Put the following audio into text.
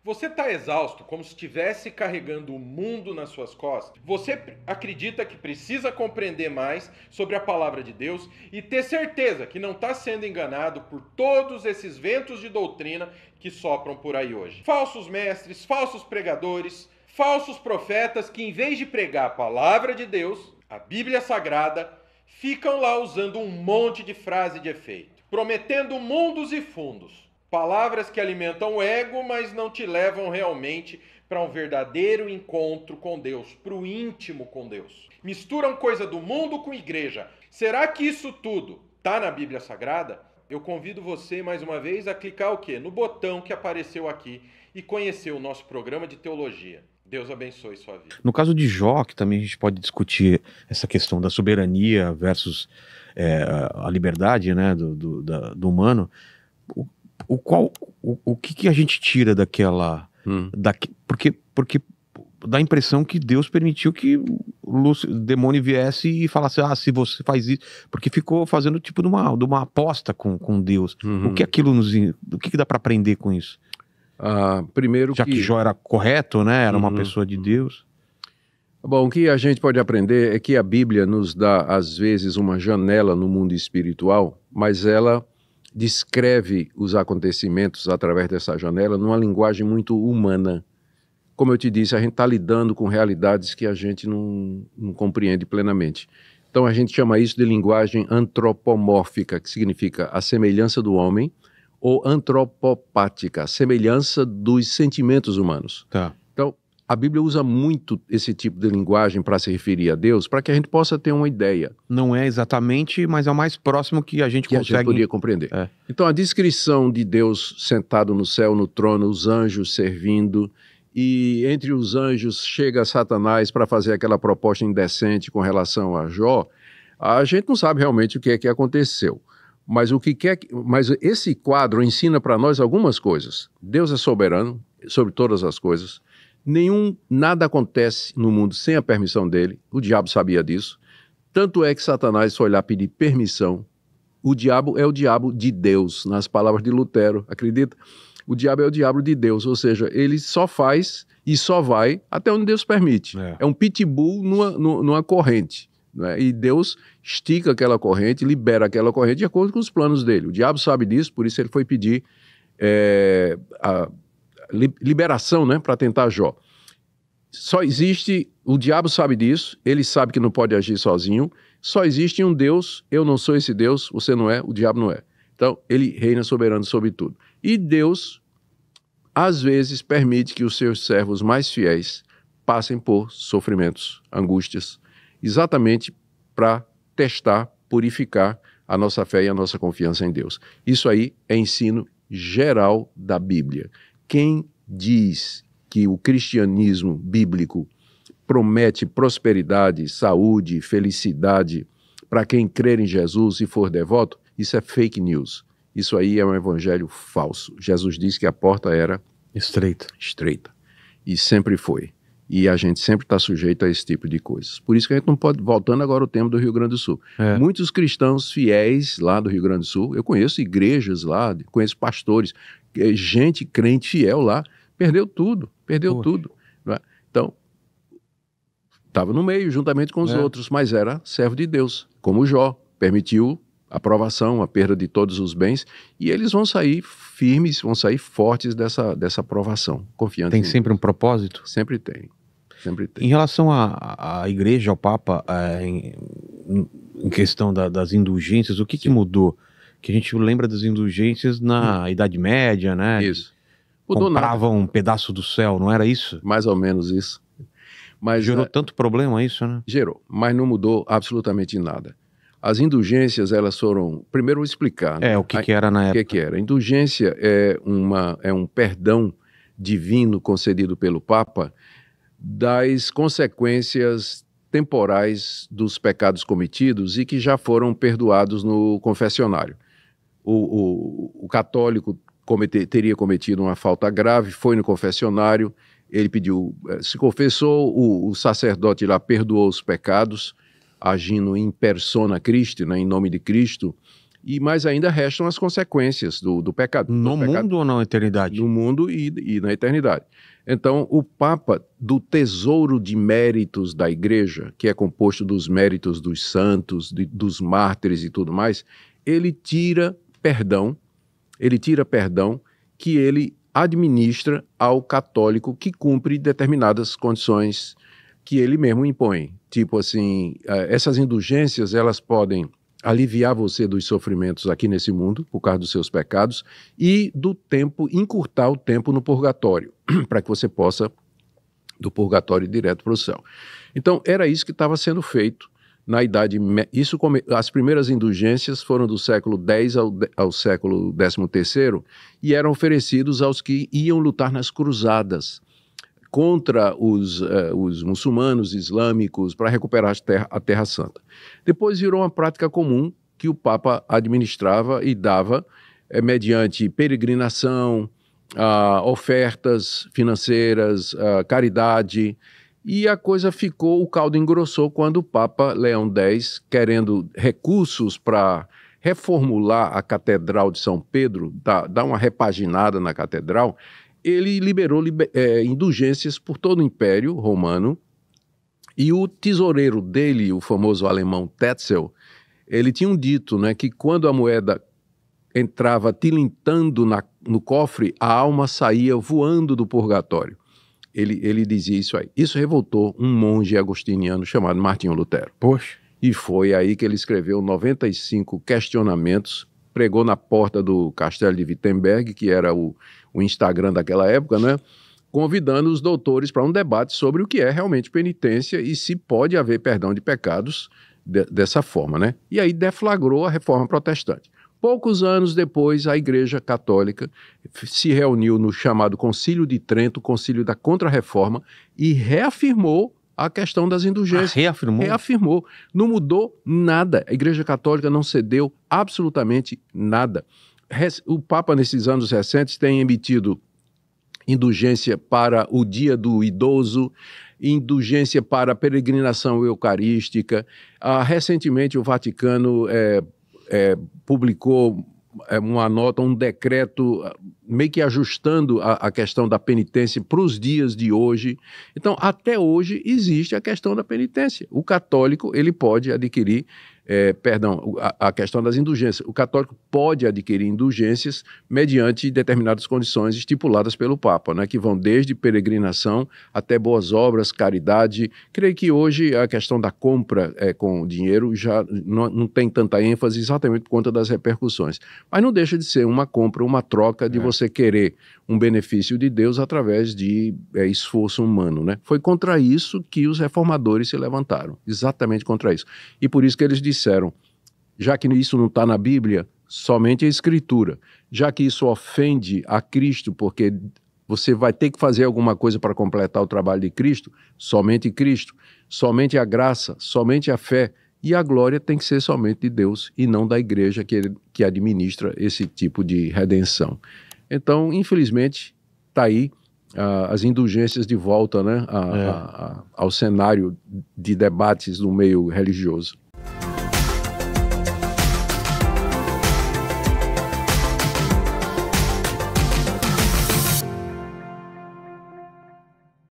Você está exausto, como se estivesse carregando o mundo nas suas costas? Você acredita que precisa compreender mais sobre a palavra de Deus e ter certeza que não está sendo enganado por todos esses ventos de doutrina que sopram por aí hoje? Falsos mestres, falsos pregadores, falsos profetas que, em vez de pregar a palavra de Deus, a Bíblia Sagrada, ficam lá usando um monte de frase de efeito, prometendo mundos e fundos. Palavras que alimentam o ego, mas não te levam realmente para um verdadeiro encontro com Deus, para o íntimo com Deus. Misturam coisa do mundo com igreja. Será que isso tudo está na Bíblia Sagrada? Eu convido você, mais uma vez, a clicar o quê? No botão que apareceu aqui e conhecer o nosso programa de teologia. Deus abençoe sua vida. No caso de Jó, que também a gente pode discutir essa questão da soberania versus a liberdade, né, do humano, o que a gente tira daquela... Porque dá a impressão que Deus permitiu que o demônio viesse e falasse, se você faz isso... Porque ficou fazendo tipo de uma aposta com Deus. O que aquilo o que dá para aprender com isso? Primeiro já que Jó era correto, né? Era uma pessoa de Deus. Bom, o que a gente pode aprender é que a Bíblia nos dá, às vezes, uma janela no mundo espiritual, mas ela descreve os acontecimentos através dessa janela numa linguagem muito humana. Como eu te disse, a gente está lidando com realidades que a gente não compreende plenamente. Então a gente chama isso de linguagem antropomórfica, que significa a semelhança do homem, ou antropopática, a semelhança dos sentimentos humanos. Tá. Então, a Bíblia usa muito esse tipo de linguagem para se referir a Deus, para que a gente possa ter uma ideia. Não é exatamente, mas é o mais próximo que a gente consegue... a gente poderia compreender. Então, a descrição de Deus sentado no céu, no trono, os anjos servindo, e entre os anjos chega Satanás para fazer aquela proposta indecente com relação a Jó, a gente não sabe realmente o que é que aconteceu. Mas esse quadro ensina para nós algumas coisas. Deus é soberano sobre todas as coisas. Nada acontece no mundo sem a permissão dele. O diabo sabia disso. Tanto é que Satanás foi lá pedir permissão. O diabo é o diabo de Deus, nas palavras de Lutero, acredita? O diabo é o diabo de Deus, ou seja, ele só faz e só vai até onde Deus permite. É um pitbull numa corrente. E Deus estica aquela corrente, libera aquela corrente de acordo com os planos dele. O diabo sabe disso, por isso ele foi pedir a liberação, né, para tentar Jó. Só existe, o diabo sabe disso, ele sabe que não pode agir sozinho, só existe um Deus, eu não sou esse Deus, você não é, o diabo não é. Então, ele reina soberano sobre tudo. E Deus, às vezes, permite que os seus servos mais fiéis passem por sofrimentos, angústias, exatamente para testar, purificar a nossa fé e a nossa confiança em Deus. Isso aí é ensino geral da Bíblia. Quem diz que o cristianismo bíblico promete prosperidade, saúde, felicidade para quem crer em Jesus e for devoto, isso é fake news. Isso aí é um evangelho falso. Jesus disse que a porta era estreita. E sempre foi. E a gente sempre está sujeito a esse tipo de coisas. Por isso que a gente não pode... Voltando agora ao tema do Rio Grande do Sul. Muitos cristãos fiéis lá do Rio Grande do Sul, eu conheço igrejas lá, conheço pastores, gente crente fiel lá, perdeu tudo. Não é? Então, estava no meio, juntamente com os outros, mas era servo de Deus, como Jó, permitiu a provação, a perda de todos os bens, e eles vão sair firmes, vão sair fortes dessa provação, confiantes. Tem sempre um propósito? Sempre tem. Em relação à igreja, ao Papa, em questão das indulgências, o que mudou? Que a gente lembra das indulgências na Idade Média, né? Isso. Mudou compravam um pedaço do céu, não era isso? Mais ou menos isso. Mas gerou tanto problema isso, né? Gerou, mas não mudou absolutamente nada. As indulgências, elas foram... Primeiro, vou explicar. Né? O que era na época. O que era? Indulgência é um perdão divino concedido pelo Papa das consequências temporais dos pecados cometidos e que já foram perdoados no confessionário. O católico teria cometido uma falta grave, foi no confessionário, ele pediu, se confessou, o sacerdote lá perdoou os pecados, agindo em persona Christi, né, em nome de Cristo, E mais ainda restam as consequências do pecado. No mundo ou na eternidade? No mundo e na eternidade. Então, o Papa, do tesouro de méritos da Igreja, que é composto dos méritos dos santos, dos mártires e tudo mais, ele tira perdão que ele administra ao católico que cumpre determinadas condições que ele mesmo impõe. Tipo assim, essas indulgências, elas podem aliviar você dos sofrimentos aqui nesse mundo, por causa dos seus pecados, e do tempo, encurtar o tempo no purgatório, para que você possa, do purgatório direto para o céu. Então, era isso que estava sendo feito na Idade Média. As primeiras indulgências foram do século X ao século XIII e eram oferecidos aos que iam lutar nas cruzadas contra os muçulmanos islâmicos para recuperar a Terra Santa. Depois virou uma prática comum que o Papa administrava e dava mediante peregrinação, ofertas financeiras, caridade, e a coisa ficou, o caldo engrossou quando o Papa Leão X, querendo recursos para reformular a Catedral de São Pedro, dar uma repaginada na catedral, ele liberou indulgências por todo o Império Romano, e o tesoureiro dele, o famoso alemão Tetzel, ele tinha um dito, né, que quando a moeda entrava tilintando no cofre, a alma saía voando do purgatório. Ele dizia isso aí. Isso revoltou um monge agostiniano chamado Martinho Lutero. Poxa. E foi aí que ele escreveu 95 questionamentos, pregou na porta do castelo de Wittenberg, que era o Instagram daquela época, né? Convidando os doutores para um debate sobre o que é realmente penitência e se pode haver perdão de pecados dessa forma, né? E aí deflagrou a Reforma Protestante. Poucos anos depois, a Igreja Católica se reuniu no chamado Concílio de Trento, Concílio da Contra-Reforma, e reafirmou a questão das indulgências. Reafirmou? Reafirmou. Não mudou nada. A Igreja Católica não cedeu absolutamente nada. O Papa, nesses anos recentes, tem emitido indulgência para o Dia do Idoso, indulgência para a peregrinação eucarística. Recentemente, o Vaticano publicou uma nota, um decreto, meio que ajustando a questão da penitência para os dias de hoje. Então, até hoje, existe a questão da penitência. O católico, ele pode adquirir, a questão das indulgências. O católico pode adquirir indulgências mediante determinadas condições estipuladas pelo Papa, né, que vão desde peregrinação até boas obras, caridade. Creio que hoje a questão da compra com dinheiro já não tem tanta ênfase exatamente por conta das repercussões. Mas não deixa de ser uma compra, uma troca de você querer um benefício de Deus através de esforço humano, né? Foi contra isso que os reformadores se levantaram, exatamente contra isso. E por isso que eles disseram, já que isso não está na Bíblia, somente a Escritura. Já que isso ofende a Cristo, porque você vai ter que fazer alguma coisa para completar o trabalho de Cristo, somente Cristo, somente a graça, somente a fé, e a glória tem que ser somente de Deus e não da Igreja que administra esse tipo de redenção. Então, infelizmente, está aí as indulgências de volta, né, ao cenário de debates no meio religioso.